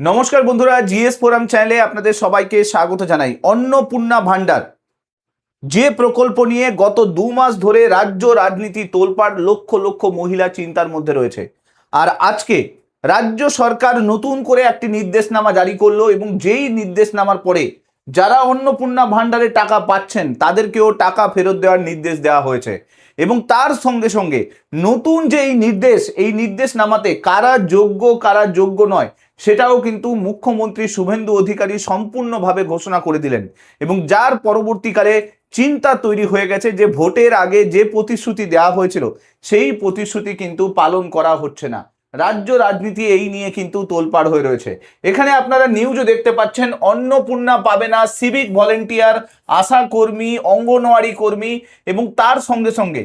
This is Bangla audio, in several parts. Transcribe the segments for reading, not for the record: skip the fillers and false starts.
নমস্কার বন্ধুরা, জিএস ফোরাম চ্যানেলে আপনাদের সবাইকে স্বাগত জানাই। অন্নপূর্ণা ভান্ডার যে প্রকল্প নিয়ে গত 2 মাস ধরে রাজ্য রাজনীতি তোলপাড়, লক্ষ লক্ষ মহিলা চিন্তার মধ্যে রয়েছে। আর আজকে রাজ্য সরকার নতুন করে একটি নির্দেশনামা জারি করলো এবং যেই নির্দেশনামার পরে যারা অন্নপূর্ণা ভান্ডারে টাকা পাচ্ছেন তাদেরকেও টাকা ফেরত দেওয়ার নির্দেশ দেওয়া হয়েছে। এবং তার সঙ্গে সঙ্গে নতুন যে এই নির্দেশনামাতে কারা যোগ্য কারা যোগ্য নয় সেটাও কিন্তু মুখ্যমন্ত্রী শুভেন্দু অধিকারী সম্পূর্ণভাবে ঘোষণা করে দিলেন। এবং যার পরবর্তীকালে চিন্তা তৈরি হয়ে গেছে যে ভোটের আগে যে প্রতিশ্রুতি দেওয়া হয়েছিল সেই প্রতিশ্রুতি কিন্তু পালন করা হচ্ছে না। রাজ্য রাজনীতি এই নিয়ে কিন্তু তোলপাড় হয়ে রয়েছে। এখানে আপনারা নিউজও দেখতে পাচ্ছেন, অন্নপূর্ণা পাবে না সিভিক ভলেন্টিয়ার, আশা কর্মী, অঙ্গনওয়াড়ি কর্মী এবং তার সঙ্গে সঙ্গে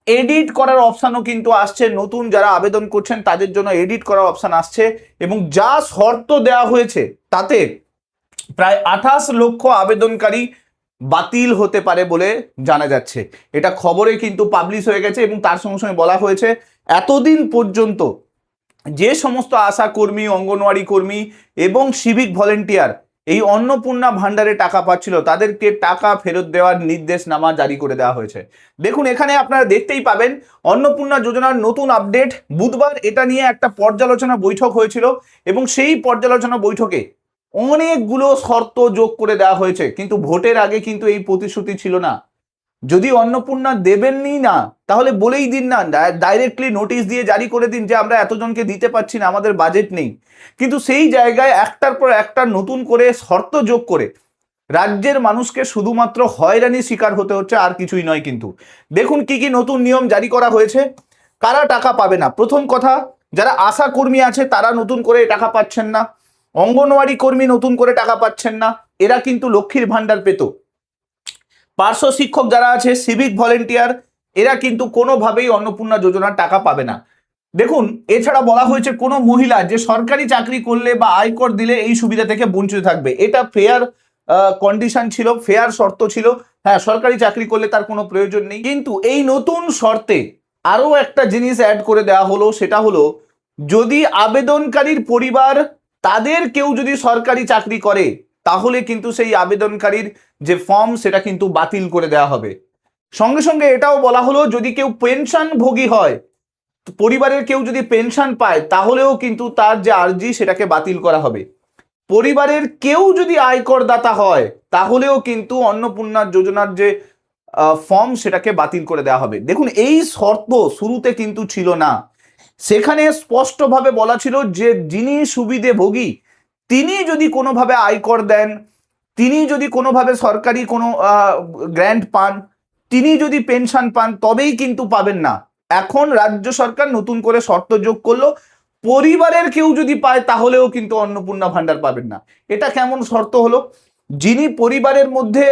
এডিট করার অপশানও কিন্তু আসছে। নতুন যারা আবেদন করছেন তাদের জন্য এডিট করার অপশান আসছে এবং যা শর্ত দেওয়া হয়েছে তাতে প্রায় 28 লক্ষ আবেদনকারী বাতিল হতে পারে বলে জানা যাচ্ছে। এটা খবরে কিন্তু পাবলিশ হয়ে গেছে এবং তার সঙ্গে সঙ্গে বলা হয়েছে এতদিন পর্যন্ত যে সমস্ত আশা কর্মী, অঙ্গনওয়াড়ি কর্মী এবং সিভিক ভলেন্টিয়ার এই অন্নপূর্ণা ভান্ডারে টাকা পাচ্ছিল তাদেরকে টাকা ফেরত দেওয়ার নির্দেশনামা জারি করে দেওয়া হয়েছে। দেখুন, এখানে আপনারা দেখতেই পাবেন অন্নপূর্ণা যোজনার নতুন আপডেট। বুধবার এটা নিয়ে একটা পর্যালোচনা বৈঠক হয়েছিল এবং সেই পর্যালোচনা বৈঠকে অনেকগুলো শর্ত যোগ করে দেওয়া হয়েছে, কিন্তু ভোটের আগে কিন্তু এই প্রতিশ্রুতি ছিল না। যদি অন্নপূর্ণা দেবেনই না তাহলে বলেই দিন না, ডাইরেক্টলি নোটিশ দিয়ে জারি করে দিন যে আমরা এতজনকে দিতে পারছি না, আমাদের বাজেট নেই। কিন্তু সেই জায়গায় একটার পর একটা নতুন করে শর্ত যোগ করে রাজ্যের মানুষকে শুধুমাত্র হয়রানির শিকার হতে হচ্ছে, আর কিছুই নয়। কিন্তু দেখুন কি কি নতুন নিয়ম জারি করা হয়েছে। কারা টাকা পাবে না? প্রথম কথা, যারা আশা কর্মী আছে তারা নতুন করে টাকা পাচ্ছেন না, অঙ্গনওয়াড়ি কর্মী নতুন করে টাকা পাচ্ছেন না, এরা কিন্তু লক্ষ্মীর ভান্ডার পেত। পার্শ্ব শিক্ষক যারা আছে, সিভিক ভলেন্টিয়ার, এরা কিন্তু কোনোভাবেই অন্নপূর্ণা যোজনার টাকা পাবে না। দেখুন, এছাড়া বলা হয়েছে কোনো মহিলা যে সরকারি চাকরি করলে বা আয়কর দিলে এই সুবিধা থেকে বঞ্চিত থাকবে। এটা ফেয়ার কন্ডিশন ছিল, ফেয়ার শর্ত ছিল। হ্যাঁ, সরকারি চাকরি করলে তার কোনো প্রয়োজন নেই। কিন্তু এই নতুন শর্তে আরো একটা জিনিস অ্যাড করে দেওয়া হলো, সেটা হলো যদি আবেদনকারীর পরিবার তাদের কেউ যদি সরকারি চাকরি করে তাহলে কিন্তু সেই আবেদনকারীর যে ফর্ম সেটা কিন্তু বাতিল করে দেওয়া হবে। সঙ্গে সঙ্গে এটাও বলা হলো যদি কেউ পেনশনভোগী হয়, পরিবারের কেউ যদি পেনশন পায় তাহলেও কিন্তু তার যে আর্জি সেটাকে বাতিল করা হবে। পরিবারের কেউ যদি আয়করদাতা হয় তাহলেও কিন্তু অন্নপূর্ণা যোজনার যে ফর্ম সেটাকে বাতিল করে দেওয়া হবে। দেখুন, এই শর্ত শুরুতে কিন্তু ছিল না। সেখানে স্পষ্টভাবে বলা ছিল যে যিনি সুবিধেভোগী তিনি যদি কোনোভাবে আয়কর দেন, তিনি যদি কোনোভাবে সরকারি কোনো গ্র্যান্ট পান, তিনি যদি পেনশন পান তবেই কিন্তু পাবেন না। এখন রাজ্য সরকার নতুন করে শর্ত যোগ করলো, পরিবারের কেউ যদি পায় তাহলেও কিন্তু অন্নপূর্ণা ভান্ডার পাবেন না। এটা কেমন শর্ত হলো? যিনি পরিবারের মধ্যে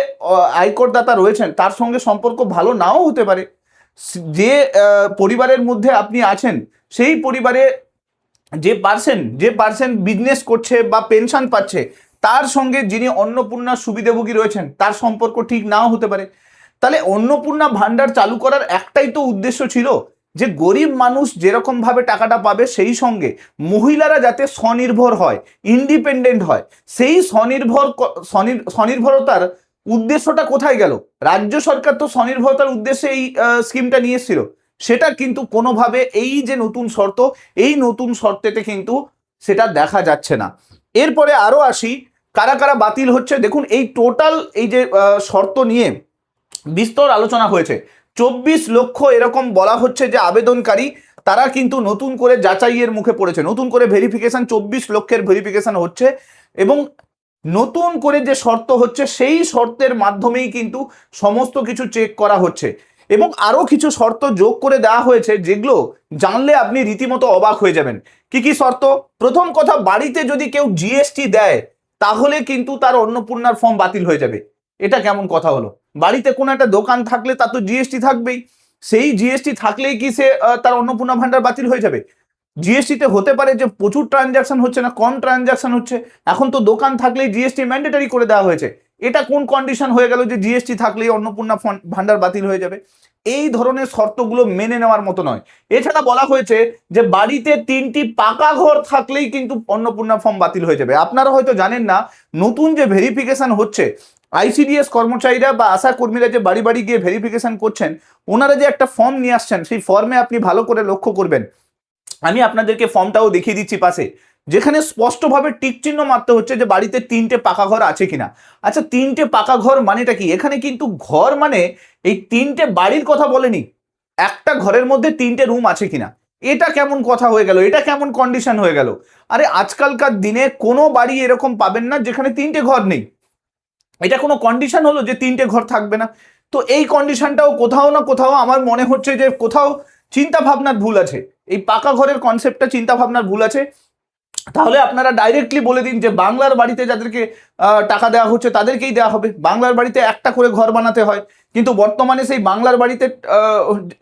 আয়করদাতা রয়েছেন তার সঙ্গে সম্পর্ক ভালো নাও হতে পারে, যে পরিবারের মধ্যে আপনি আছেন সেই পরিবারে যে পার্সন বিজনেস করছে বা পেনশন পাচ্ছে তার সঙ্গে যিনি অন্নপূর্ণা সুবিধাভোগী রয়েছেন তার সম্পর্ক ঠিক নাও হতে পারে। তাহলে অন্নপূর্ণা ভান্ডার চালু করার একটাই তো উদ্দেশ্য ছিল যে গরিব মানুষ যেরকম ভাবে টাকাটা পাবে সেই সঙ্গে মহিলারা যাতে স্বনির্ভর হয়, ইন্ডিপেন্ডেন্ট হয়। সেই স্বনির্ভরতার উদ্দেশ্যটা কোথায় গেল? রাজ্য সরকার তো স্বনির্ভরতার উদ্দেশ্যে এই স্কিমটা নিয়ে এসেছিল, সেটা কিন্তু কোনোভাবে এই যে নতুন শর্ত, এই নতুন শর্তেতে কিন্তু সেটা দেখা যাচ্ছে না। এরপরে আরো আসি কারা কারা বাতিল হচ্ছে। দেখুন, এই টোটাল এই যে শর্ত নিয়ে বিস্তর আলোচনা হয়েছে। 24 লক্ষ এরকম বলা হচ্ছে যে আবেদনকারী তারা কিন্তু নতুন করে যাচাইয়ের মুখে পড়েছে, নতুন করে ভেরিফিকেশন, 24 লক্ষের ভেরিফিকেশন হচ্ছে এবং নতুন করে যে শর্ত হচ্ছে সেই শর্তের মাধ্যমেই কিন্তু সমস্ত কিছু চেক করা হচ্ছে। এবং আরো কিছু শর্ত যোগ করে দেওয়া হয়েছে যেগুলো জানলে আপনি রীতিমতো অবাক হয়ে যাবেন। কি কি শর্ত? প্রথম কথা, বাড়িতে যদি কেউ জিএসটি দেয় তাহলে কিন্তু তার অন্নপূর্ণার ফর্ম বাতিল হয়ে যাবে। এটা কেমন কথা হলো? বাড়িতে কোনো একটা দোকান থাকলে তার তো জিএসটি থাকবেই, সেই জিএসটি থাকলেই কি সে তার অন্নপূর্ণা ভান্ডার বাতিল হয়ে যাবে? জিএসটিতে হতে পারে যে প্রচুর ট্রানজাকশন হচ্ছে না, কম ট্রানজাকশন হচ্ছে। এখন তো দোকান থাকলেই জিএসটি ম্যান্ডেটরি করে দেওয়া হয়েছে। এটা কোন কন্ডিশন হয়ে গেল যে জিএসটি থাকলেই অন্নপূর্ণা ভান্ডার বাতিল হয়ে যাবে? এই ধরনের শর্তগুলো মেনে নেওয়ার মতো নয়। এছাড়া বলা হয়েছে যে বাড়িতে 3টি পাকা ঘর থাকলেই কিন্তু অন্নপূর্ণা ফর্ম বাতিল হয়ে যাবে। আপনারা হয়তো জানেন না, নতুন যে ভেরিফিকেশন হচ্ছে, আইসিডিএস কর্মচারীরা বা আশা কর্মীরা যে বাড়ি বাড়ি গিয়ে ভেরিফিকেশন করছেন, ওনারা যে একটা ফর্ম নিয়ে আসছেন, সেই ফর্মে আপনি ভালো করে লক্ষ্য করবেন, আমি আপনাদেরকে ফর্মটাও দেখিয়ে দিচ্ছি পাশে, যেখানে স্পষ্টভাবে টিক চিহ্ন মারতে হচ্ছে যে বাড়িতে 3টে পাকা ঘর আছে কিনা। আচ্ছা, 3টে পাকা ঘর মানেটা কি? এখানে কিন্তু ঘর মানে এই 3টে বাড়ির কথা বলেনি, একটা ঘরের মধ্যে 3টে রুম আছে কিনা। এটা কেমন কথা হয়ে গেল? এটা কেমন কন্ডিশন হয়ে গেল? আরে আজকালকার দিনে কোনো বাড়ি এরকম পাবেন না যেখানে 3টে ঘর নেই। এটা কোনো কন্ডিশন হলো যে 3টে ঘর থাকবে না? তো এই কন্ডিশনটাও কোথাও না কোথাও আমার মনে হচ্ছে যে কোথাও চিন্তা ভাবনার ভুল আছে। এই পাকা ঘরের কনসেপ্টটা চিন্তা ভাবনার ভুল আছে। তাহলে আপনারা ডাইরেক্টলি বলে দিন যে বাংলার বাড়িতে যাদেরকে টাকা দেওয়া হচ্ছে তাদেরকেই দেওয়া হবে। বাংলার বাড়িতে একটা করে ঘর বানাতে হয়, কিন্তু বর্তমানে সেই বাংলার বাড়িতে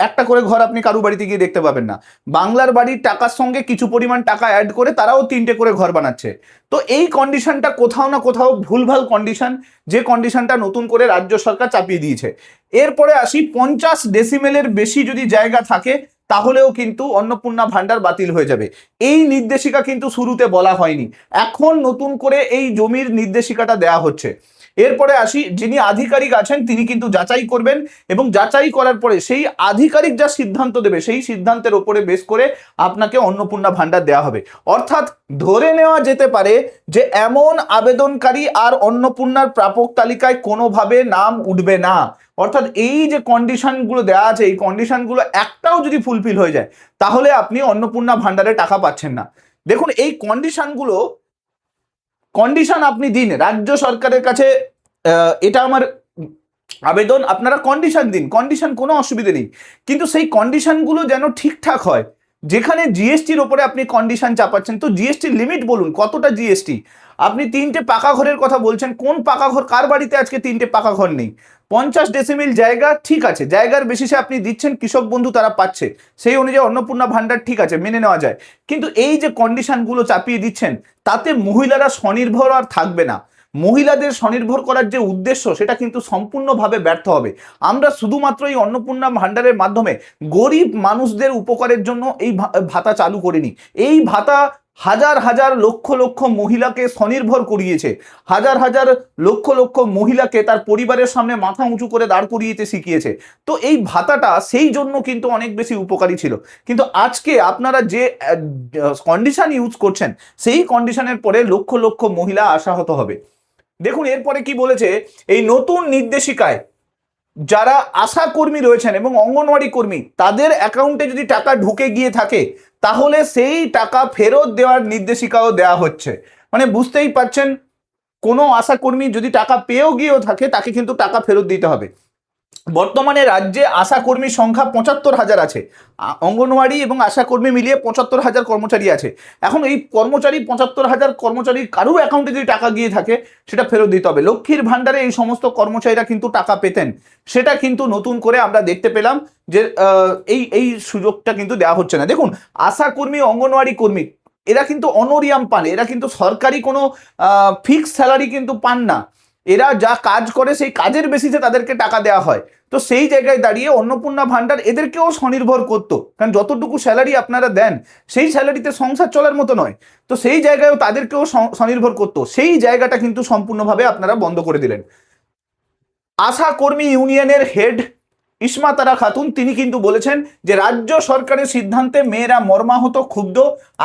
একটা করে ঘর আপনি কারু বাড়িতে গিয়ে দেখতে পাবেন না। বাংলার বাড়ির টাকার সঙ্গে কিছু পরিমাণ টাকা অ্যাড করে তারাও 3টে করে ঘর বানাচ্ছে। তো এই কন্ডিশনটা কোথাও না কোথাও ভুলভাল কন্ডিশন, যে কন্ডিশনটা নতুন করে রাজ্য সরকার চাপিয়ে দিয়েছে। এরপরে আসি, 50 ডেসিমেলের বেশি যদি জায়গা থাকে তাহলেও কিন্তু অন্নপূর্ণা ভান্ডার বাতিল হয়ে যাবে। এই নির্দেশিকা কিন্তু শুরুতে বলা হয়নি, এখন নতুন করে এই জমির নির্দেশিকাটা দেয়া হচ্ছে। এরপরে আসি, যিনি আধিকারিক আছেন তিনি কিন্তু যাচাই করবেন, এবং যাচাই করার পরে সেই আধিকারিক যা সিদ্ধান্ত দেবে সেই সিদ্ধান্তের উপরে বেস করে আপনাকে অন্নপূর্ণা ভান্ডার দেওয়া হবে। অর্থাৎ ধরে নেওয়া যেতে পারে যে এমন আবেদনকারী আর অন্নপূর্ণার প্রাপক তালিকায় কোনোভাবে নাম উঠবে না। অর্থাৎ এই যে কন্ডিশনগুলো দেওয়া আছে, এই কন্ডিশনগুলো একটাও যদি ফুলফিল হয়ে যায় তাহলে আপনি অন্নপূর্ণা ভান্ডারে টাকা পাচ্ছেন না। দেখুন, এই কন্ডিশন আপনি দিন রাজ্য সরকারের কাছে, এটা আমার আবেদন, আপনারা কন্ডিশন দিন, কন্ডিশন কোনো অসুবিধা নেই, কিন্তু সেই কন্ডিশনগুলো যেন ঠিকঠাক হয়। যেখানে জিএসটির ওপরে আপনি কন্ডিশন চাপাচ্ছেন, তো জিএসটির লিমিট বলুন কতটা জিএসটি। আপনি 3টে পাকা ঘরের কথা বলছেন, কোন পাকা ঘর, কার বাড়িতে আজকে 3টে পাকা ঘর নেই? 50 ডেসিমিল জায়গা ঠিক আছে, জায়গার বেসিসে আপনি দিচ্ছেন, কৃষক বন্ধু তারা পাচ্ছে, সেই অনুযায়ী অন্নপূর্ণা ভান্ডার ঠিক আছে, মেনে নেওয়া যায়। কিন্তু এই যে কন্ডিশনগুলো চাপিয়ে দিচ্ছেন, তাতে মহিলারা স্বনির্ভর আর থাকবে না। মহিলাদের স্বনির্ভর করার যে উদ্দেশ্য সেটা কিন্তু সম্পূর্ণভাবে ব্যর্থ হবে। আমরা শুধুমাত্র এই অন্নপূর্ণা ভান্ডারের মাধ্যমে গরিব মানুষদের উপকারের জন্য এই ভাতা চালু করিনি। এই ভাতা হাজার হাজার লক্ষ লক্ষ মহিলাকে স্বনির্ভর করিয়েছে, হাজার হাজার লক্ষ লক্ষ মহিলাকে তার পরিবারের সামনে মাথা উঁচু করে দাঁড় করিয়েতে শিখিয়েছে। তো এই ভাতাটা সেই জন্য কিন্তু অনেক বেশি উপকারী ছিল। কিন্তু আজকে আপনারা যে কন্ডিশন ইউজ করছেন, সেই কন্ডিশনের পরে লক্ষ লক্ষ মহিলা আশাহত হবে। দেখুন এরপরে কি বলেছে, এই নতুন নির্দেশিকায় যারা আশা কর্মী রয়েছেন এবং অঙ্গনওয়াড়ি কর্মী, তাদের অ্যাকাউন্টে যদি টাকা ঢুকে গিয়ে থাকে তাহলে সেই টাকা ফেরত দেওয়ার নির্দেশিকাও দেওয়া হচ্ছে। মানে বুঝতেই পারছেন, কোনো আশা কর্মী যদি টাকা পেয়েও গিয়েও থাকে তাকে কিন্তু টাকা ফেরত দিতে হবে। বর্তমানে রাজ্যে আশা কর্মীর সংখ্যা 75,000 আছে, অঙ্গনওয়াড়ি এবং আশা কর্মী মিলিয়ে 75,000 কর্মচারী আছে। এখন এই 75,000 কর্মচারীর কারুর অ্যাকাউন্টে যদি টাকা গিয়ে থাকে সেটা ফেরত দিতে হবে। লক্ষ্মীর ভান্ডারে এই সমস্ত কর্মচারীরা কিন্তু টাকা পেতেন, সেটা কিন্তু নতুন করে আমরা দেখতে পেলাম যে এই এই সুযোগটা কিন্তু দেওয়া হচ্ছে না। দেখুন, আশা কর্মী, অঙ্গনওয়াড়ি কর্মী এরা কিন্তু অনোরিয়াম পান, এরা কিন্তু সরকারি কোনো ফিক্সড স্যালারি কিন্তু পান না। এরা যা কাজ করে সেই কাজের বেসিসে তাদেরকে টাকা দেওয়া হয়। তো সেই জায়গায় দাঁড়িয়ে অন্নপূর্ণা ভান্ডার এদেরকেও স্বনির্ভর করতো, কারণ যতটুকু স্যালারি আপনারা দেন সেই স্যালারিতে সংসার চলার মতো নয়। তো সেই জায়গায়ও তাদেরকেও স্বনির্ভর করতো, সেই জায়গাটা কিন্তু সম্পূর্ণভাবে আপনারা বন্ধ করে দিলেন। আশা কর্মী ইউনিয়নের হেড ইসমাতারা খাতুন তিনি কিন্তু বলেছেন যে রাজ্য সরকারের সিদ্ধান্তে মেয়েরা মর্মাহত, ক্ষুব্ধ।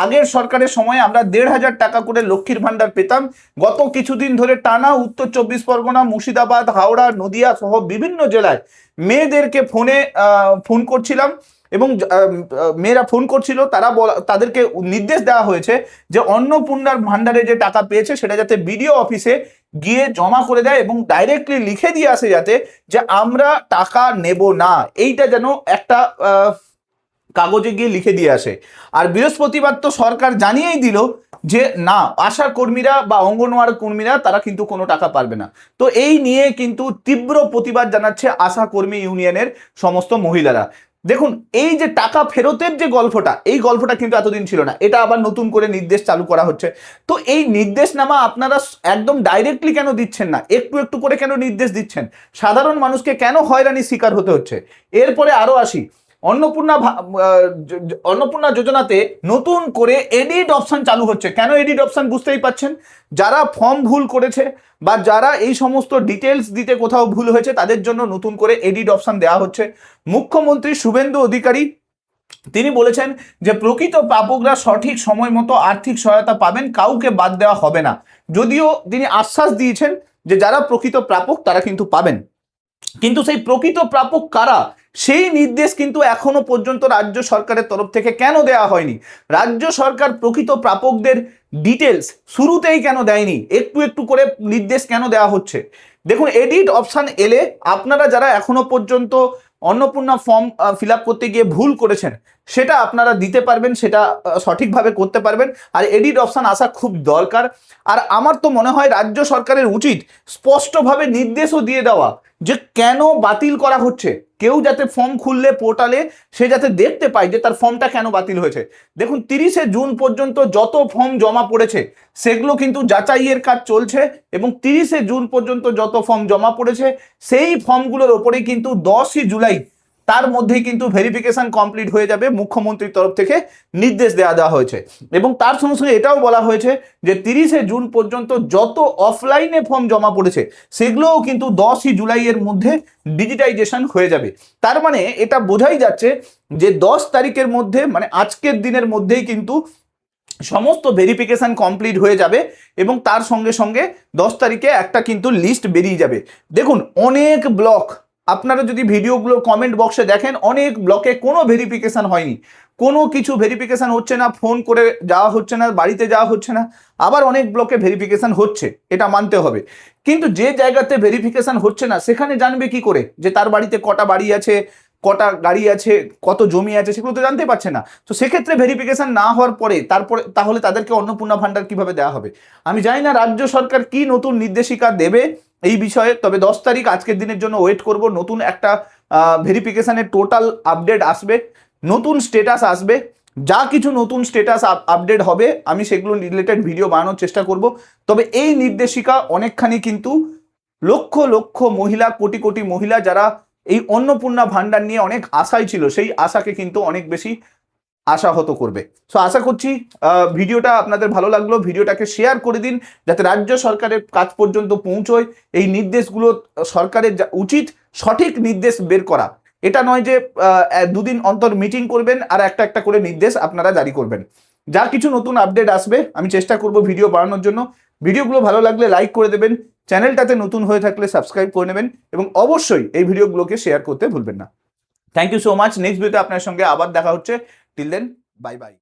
আগের সরকারের সময় আমরা 1,500 টাকা করে লক্ষ্মীর ভান্ডার পেতাম, গত কিছুদিন ধরে টানা উত্তর 24 পরগনা, মুর্শিদাবাদ, হাওড়া, নদিয়া সহ বিভিন্ন জেলায় মেয়েদেরকে ফোন করছিলাম, এবং মেয়েরা ফোন করছিল, তাদেরকে নির্দেশ দেওয়া হয়েছে যে অন্নপূর্ণার ভান্ডারে যে টাকা পেয়েছে সেটা যাতে বিডিও অফিসে গিয়ে জমা করে দেয় এবং ডাইরেক্টলি লিখে দিয়ে আসে যাতে যে আমরা টাকা নেব না, এইটা যেন একটা কাগজে গিয়ে লিখে দিয়ে আসে। আর বৃহস্পতিবার তো সরকার জানিয়েই দিল যে না, আশা কর্মীরা বা অঙ্গনওয়াড়ি কর্মীরা তারা কিন্তু কোনো টাকা পারবে না। তো এই নিয়ে কিন্তু তীব্র প্রতিবাদ জানাচ্ছে আশা কর্মী ইউনিয়নের সমস্ত মহিলারা। দেখুন এই যে টাকা ফেরতের যে গল্পটা, এই গল্পটা কিন্তু এতদিন ছিল না, এটা আবার নতুন করে নির্দেশ চালু করা হচ্ছে। তো এই নির্দেশনামা আপনারা একদম ডাইরেক্টলি কেন দিচ্ছেন না, একটু একটু করে কেন নির্দেশ দিচ্ছেন? সাধারণ মানুষকে কেন হয়রানির শিকার হতে হচ্ছে? এরপরে আরো আসি, অন্নপূর্ণা যোজনাতে নতুন করে এডিট অপশন চালু হচ্ছে। কেন এডিট অপশন বুঝতেই পাচ্ছেন, যারা ফর্ম ভুল করেছে বা যারা এই সমস্ত ডিটেলস দিতে কোথাও ভুল হয়েছে তাদের জন্য নতুন করে এডিট অপশন দেওয়া হচ্ছে। মুখ্যমন্ত্রী শুভেন্দু অধিকারী তিনি বলেছেন যে প্রকৃত প্রাপকরা সঠিক সময় মতো আর্থিক সহায়তা পাবেন, কাউকে বাদ দেওয়া হবে না। যদিও তিনি আশ্বাস দিয়েছেন যে যারা প্রকৃত প্রাপক তারা কিন্তু পাবেন, কিন্তু সেই প্রকৃত প্রাপক কারা সেই নির্দেশ কিন্তু এখনো পর্যন্ত রাজ্য সরকারের তরফ থেকে কেন দেওয়া হয়নি? রাজ্য সরকার প্রকৃত প্রাপকদের ডিটেলস শুরুতেই কেন দেয়নি? একটু একটু করে নির্দেশ কেন দেওয়া হচ্ছে? দেখুন এডিট অপশন এলে আপনারা যারা এখনো পর্যন্ত অন্নপূর্ণা ফর্ম ফিল আপ করতে গিয়ে ভুল করেছেন সেটা আপনারা দিতে পারবেন, সেটা সঠিকভাবে করতে পারবেন। আর এডিট অপশন আসা খুব দরকার। আর আমার তো মনে হয় রাজ্য সরকারের উচিত স্পষ্টভাবে নির্দেশও দিয়ে দেওয়া যে কেন বাতিল করা হচ্ছে। কেউ যাতে ফর্ম খুললে পোর্টালে সে যাতে দেখতে পায় যে তার ফর্মটা কেন বাতিল হয়েছে। দেখুন 30শে জুন পর্যন্ত যত ফর্ম জমা পড়েছে সেগুলো কিন্তু যাচাইয়ের কাজ চলছে, এবং 30শে জুন পর্যন্ত যত ফর্ম জমা পড়েছে সেই ফর্মগুলোর ওপরেই কিন্তু 10ই জুলাই তার মধ্যেই কিন্তু ভেরিফিকেশন কমপ্লিট হয়ে যাবে, মুখ্যমন্ত্রীর তরফ থেকে নির্দেশ দেওয়া হয়েছে। এবং তার সঙ্গে সঙ্গে এটাও বলা হয়েছে যে 30শে জুন পর্যন্ত যত অফলাইনে ফর্ম জমা পড়েছে সেগুলোও কিন্তু 10ই জুলাইয়ের মধ্যে ডিজিটাইজেশন হয়ে যাবে। তার মানে এটা বোঝাই যাচ্ছে যে 10 তারিখের মধ্যে, মানে আজকের দিনের মধ্যেই কিন্তু সমস্ত ভেরিফিকেশন কমপ্লিট হয়ে যাবে, এবং তার সঙ্গে সঙ্গে 10 তারিখে একটা কিন্তু লিস্ট বেরিয়ে যাবে। দেখুন অনেক ব্লক, আপনারা যদি ভিডিওগুলো কমেন্ট বক্সে দেখেন, অনেক ব্লকে কোনো ভেরিফিকেশন হয়নি, কোনো কিছু ভেরিফিকেশন হচ্ছে না, ফোন করে যাওয়া হচ্ছে না, বাড়িতে যাওয়া হচ্ছে না। আবার অনেক ব্লকে ভেরিফিকেশন হচ্ছে, এটা মানতে হবে। কিন্তু যে জায়গাতে ভেরিফিকেশন হচ্ছে না সেখানে জানবে কি করে যে তার বাড়িতে কটা বাড়ি আছে, কটা গাড়ি আছে, কত জমি আছে, সেগুলো তো জানতে পারছে না। তো সেক্ষেত্রে ভেরিফিকেশন না হওয়ার পরে তাহলে তাদেরকে অন্নপূর্ণা ভান্ডার কিভাবে দেওয়া হবে? আমি জানি না রাজ্য সরকার কি নতুন নির্দেশিকা দেবে এই বিষয়ে, তবে 10 তারিখ আজকের দিনের জন্য ওয়েট করব। নতুন একটা ভেরিফিকেশনের টোটাল আপডেট আসবে, নতুন স্টেটাস আসবে, যা কিছু নতুন স্টেটাস আপডেট হবে আমি সেগুলো রিলেটেড ভিডিও বানানোর চেষ্টা করব। তবে এই নির্দেশিকা অনেকখানি কিন্তু লক্ষ লক্ষ মহিলা, কোটি কোটি মহিলা যারা এই অন্নপূর্ণা ভান্ডার নিয়ে অনেক আশাই ছিল, সেই আশাকে কিন্তু অনেক বেশি আশাহত করবে। সো আশা করছি ভিডিওটা আপনাদের ভালো লাগলো, ভিডিওটাকে শেয়ার করে দিন যাতে রাজ্য সরকারের কাছ পর্যন্ত পৌঁছয়। এই নির্দেশগুলো সরকারের উচিত সঠিক নির্দেশ বের করা, এটা নয় যে দুদিন অন্তর মিটিং করবেন আর একটা একটা করে নির্দেশ আপনারা জারি করবেন। যা কিছু নতুন আপডেট আসবে আমি চেষ্টা করব ভিডিও বানানোর জন্য। ভিডিওগুলো ভালো লাগলে লাইক করে দেবেন, চ্যানেলটাতে নতুন হয়ে থাকলে সাবস্ক্রাইব করে নেবেন, এবং অবশ্যই এই ভিডিওগুলোকে শেয়ার করতে ভুলবেন না। Thank you so much. Next ভিডিওতে আপনার সঙ্গে আবার দেখা হচ্ছে। Till then, bye by.